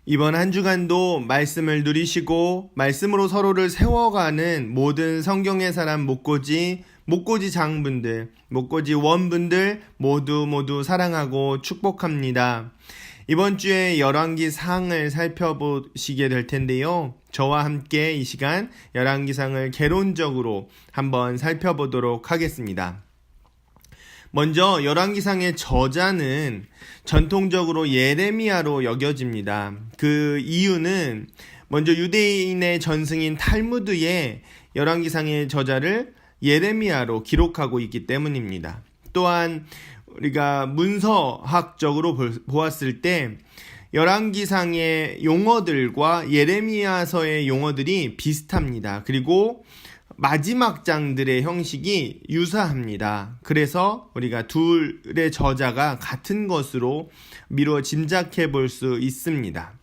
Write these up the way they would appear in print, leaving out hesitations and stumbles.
이번 한 주간도 말씀을 누리시고 말씀으로 서로를 세워가는 모든 성경의 사람 목고지 장분들, 목고지 원분들 모두 사랑하고 축복합니다. 이번 주에 열왕기상을 살펴보시게 될 텐데요. 저와 함께 이 시간 열왕기상을 개론적으로 한번 살펴보도록 하겠습니다. 먼저 열왕기상의 저자는 전통적으로 예레미야로 여겨집니다. 그 이유는 먼저 유대인의 전승인 탈무드에 열왕기상의 저자를 예레미야로 기록하고 있기 때문입니다. 또한 우리가 문서학적으로 보았을 때 열왕기상의 용어들과 예레미야서의 용어들이 비슷합니다. 그리고 마지막 장들의 형식이 유사합니다. 그래서 우리가 둘의 저자가 같은 것으로 미루어 짐작해 볼 수 있습니다.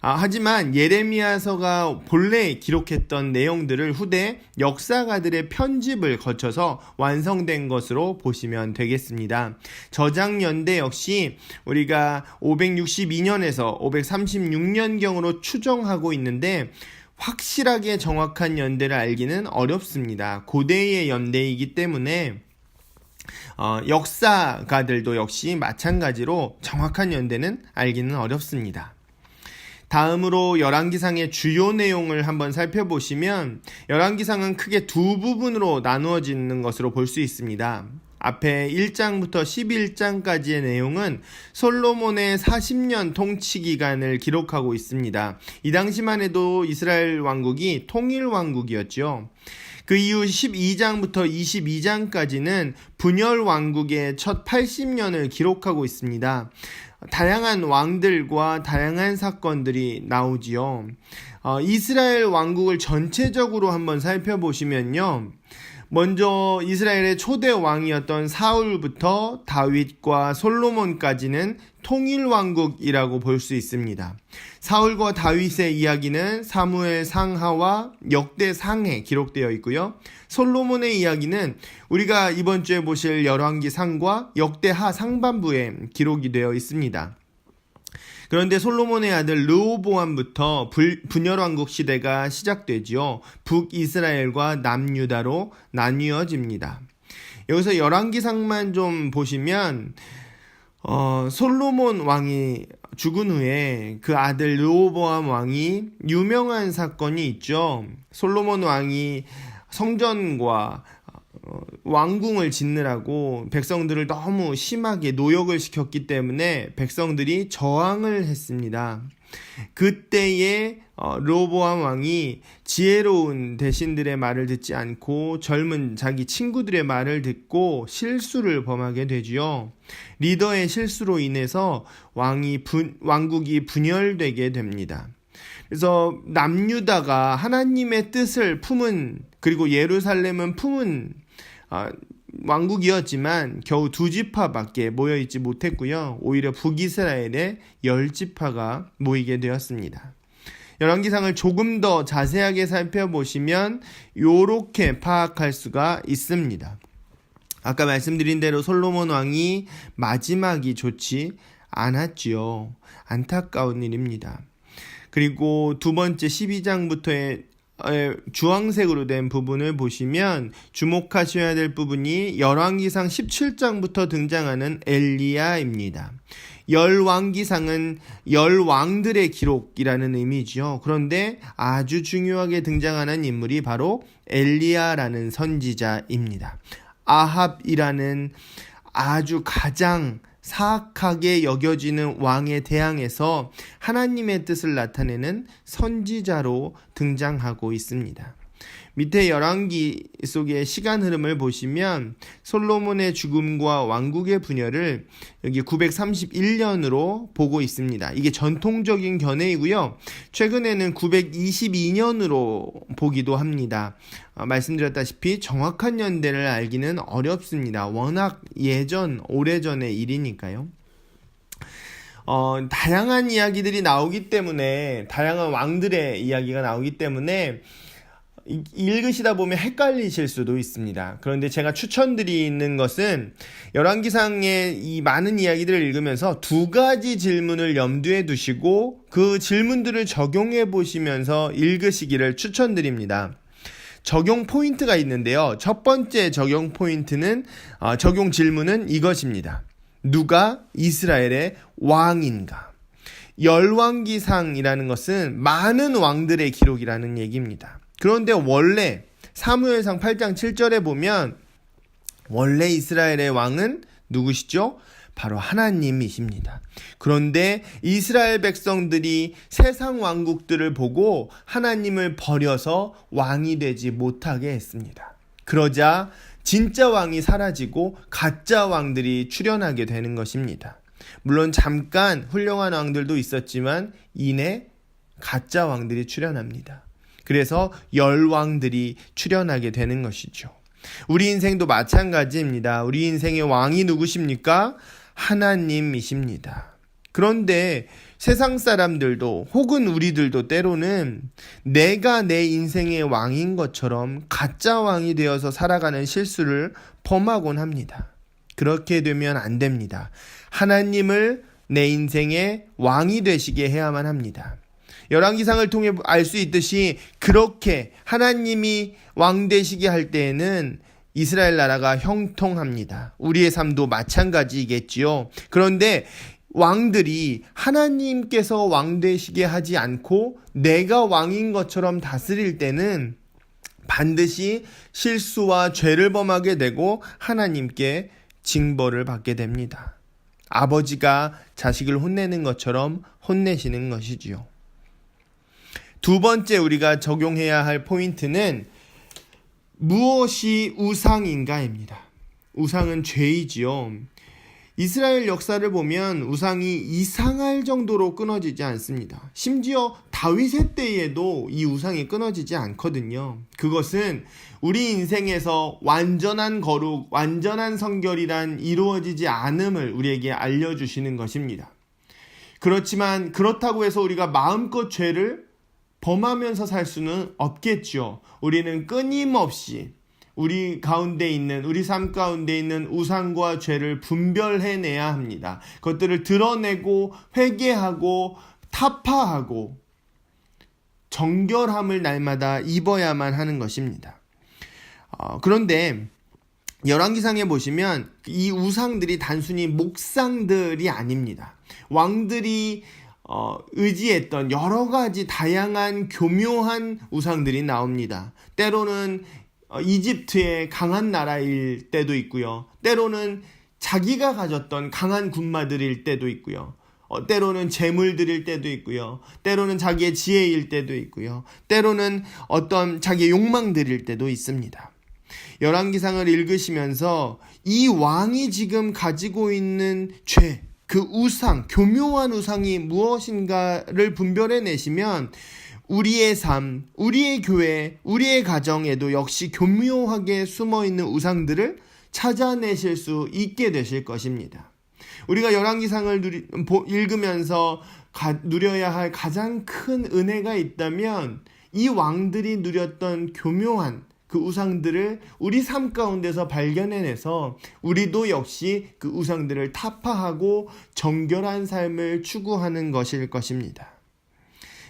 하지만 예레미야서가 본래 기록했던 내용들을 후대 역사가들의 편집을 거쳐서 완성된 것으로 보시면 되겠습니다. 저작 연대 역시 우리가 562년에서 536년경으로 추정하고 있는데 확실하게 정확한 연대를 알기는 어렵습니다. 고대의 연대이기 때문에 역사가들도 역시 마찬가지로 정확한 연대는 알기는 어렵습니다. 다음으로 열왕기상의 주요 내용을 한번 살펴보시면 열왕기상은 크게 두 부분으로 나누어지는 것으로 볼 수 있습니다. 앞에 1장부터 11장까지의 내용은 솔로몬의 40년 통치 기간을 기록하고 있습니다. 이 당시만 해도 이스라엘 왕국이 통일 왕국이었죠. 그 이후 12장부터 22장까지는 분열 왕국의 첫 80년을 기록하고 있습니다. 다양한 왕들과 다양한 사건들이 나오지요. 이스라엘 왕국을 전체적으로 한번 살펴보시면요. 먼저 이스라엘의 초대 왕이었던 사울부터 다윗과 솔로몬까지는 통일왕국이라고 볼 수 있습니다. 사울과 다윗의 이야기는 사무엘 상하와 역대 상에 기록되어 있고요. 솔로몬의 이야기는 우리가 이번 주에 보실 열왕기상과 역대하 상반부에 기록이 되어 있습니다. 그런데 솔로몬의 아들 르호보암부터 분열왕국 시대가 시작되지요. 북이스라엘과 남유다로 나뉘어집니다. 여기서 열왕기상만 좀 보시면 솔로몬 왕이 죽은 후에 그 아들 르호보암 왕이 유명한 사건이 있죠. 솔로몬 왕이 성전과 왕궁을 짓느라고 백성들을 너무 심하게 노역을 시켰기 때문에 백성들이 저항을 했습니다. 그때에 르호보암 왕이 지혜로운 대신들의 말을 듣지 않고 젊은 자기 친구들의 말을 듣고 실수를 범하게 되지요. 리더의 실수로 인해서 왕국이 분열되게 됩니다. 그래서 남유다가 하나님의 뜻을 품은, 그리고 예루살렘은 품은 왕국이었지만 겨우 2지파밖에 모여있지 못했고요. 오히려 북이스라엘의 10지파가 모이게 되었습니다. 열왕기상을 조금 더 자세하게 살펴보시면 이렇게 파악할 수가 있습니다. 아까 말씀드린 대로 솔로몬 왕이 마지막이 좋지 않았지요. 안타까운 일입니다. 그리고 두 번째 12장부터의 주황색으로 된 부분을 보시면 주목하셔야 될 부분이 열왕기상 17장부터 등장하는 엘리야입니다. 열왕기상은 열왕들의 기록이라는 의미죠. 그런데 아주 중요하게 등장하는 인물이 바로 엘리야라는 선지자입니다. 아합이라는 아주 가장 사악하게 여겨지는 왕에 대항해서 하나님의 뜻을 나타내는 선지자로 등장하고 있습니다. 밑에 열왕기 속의 시간 흐름을 보시면 솔로몬의 죽음과 왕국의 분열을 여기 931년으로 보고 있습니다. 이게 전통적인 견해이고요. 최근에는 922년으로 보기도 합니다. 말씀드렸다시피 정확한 연대를 알기는 어렵습니다. 워낙 오래전의 일이니까요. 다양한 이야기들이 나오기 때문에, 다양한 왕들의 이야기가 나오기 때문에 읽으시다 보면 헷갈리실 수도 있습니다. 그런데 제가 추천드리는 것은 열왕기상의 이 많은 이야기들을 읽으면서 두 가지 질문을 염두에 두시고 그 질문들을 적용해 보시면서 읽으시기를 추천드립니다. 적용 포인트가 있는데요. 첫 번째 적용 포인트는 적용 질문은 이것입니다. 누가 이스라엘의 왕인가? 열왕기상이라는 것은 많은 왕들의 기록이라는 얘기입니다. 그런데 원래 사무엘상 8장 7절에 보면 원래 이스라엘의 왕은 누구시죠? 바로 하나님이십니다. 그런데 이스라엘 백성들이 세상 왕국들을 보고 하나님을 버려서 왕이 되지 못하게 했습니다. 그러자 진짜 왕이 사라지고 가짜 왕들이 출현하게 되는 것입니다. 물론 잠깐 훌륭한 왕들도 있었지만 이내 가짜 왕들이 출현합니다. 그래서 열왕들이 출현하게 되는 것이죠. 우리 인생도 마찬가지입니다. 우리 인생의 왕이 누구십니까? 하나님이십니다. 그런데 세상 사람들도 혹은 우리들도 때로는 내가 내 인생의 왕인 것처럼 가짜 왕이 되어서 살아가는 실수를 범하곤 합니다. 그렇게 되면 안 됩니다. 하나님을 내 인생의 왕이 되시게 해야만 합니다. 열왕기상을 통해 알 수 있듯이 그렇게 하나님이 왕 되시게 할 때에는 이스라엘 나라가 형통합니다. 우리의 삶도 마찬가지겠지요. 그런데 왕들이 하나님께서 왕 되시게 하지 않고 내가 왕인 것처럼 다스릴 때는 반드시 실수와 죄를 범하게 되고 하나님께 징벌을 받게 됩니다. 아버지가 자식을 혼내는 것처럼 혼내시는 것이지요. 두 번째 우리가 적용해야 할 포인트는 무엇이 우상인가입니다. 우상은 죄이지요. 이스라엘 역사를 보면 우상이 이상할 정도로 끊어지지 않습니다. 심지어 다윗의 때에도 이 우상이 끊어지지 않거든요. 그것은 우리 인생에서 완전한 거룩, 완전한 성결이란 이루어지지 않음을 우리에게 알려주시는 것입니다. 그렇지만 그렇다고 해서 우리가 마음껏 죄를 범하면서 살 수는 없겠죠. 우리는 끊임없이 우리 가운데 있는, 우리 삶 가운데 있는 우상과 죄를 분별해내야 합니다. 그것들을 드러내고 회개하고 타파하고 정결함을 날마다 입어야만 하는 것입니다. 그런데 열왕기상에 보시면 이 우상들이 단순히 목상들이 아닙니다. 왕들이 의지했던 여러 가지 다양한 교묘한 우상들이 나옵니다. 때로는 이집트의 강한 나라일 때도 있고요. 때로는 자기가 가졌던 강한 군마들일 때도 있고요. 때로는 재물들일 때도 있고요. 때로는 자기의 지혜일 때도 있고요. 때로는 어떤 자기의 욕망들일 때도 있습니다. 열왕기상을 읽으시면서 이 왕이 지금 가지고 있는 죄, 그 우상, 교묘한 우상이 무엇인가를 분별해내시면 우리의 삶, 우리의 교회, 우리의 가정에도 역시 교묘하게 숨어있는 우상들을 찾아내실 수 있게 되실 것입니다. 우리가 열왕기상을 읽으면서 누려야 할 가장 큰 은혜가 있다면 이 왕들이 누렸던 교묘한 그 우상들을 우리 삶 가운데서 발견해내서 우리도 역시 그 우상들을 타파하고 정결한 삶을 추구하는 것일 것입니다.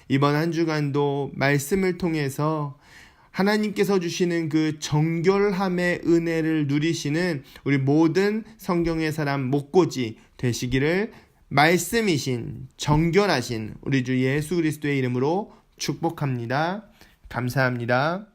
이번 한 주간도 말씀을 통해서 하나님께서 주시는 그 정결함의 은혜를 누리시는 우리 모든 성경의 사람 목고지 되시기를 말씀이신 정결하신 우리 주 예수 그리스도의 이름으로 축복합니다. 감사합니다.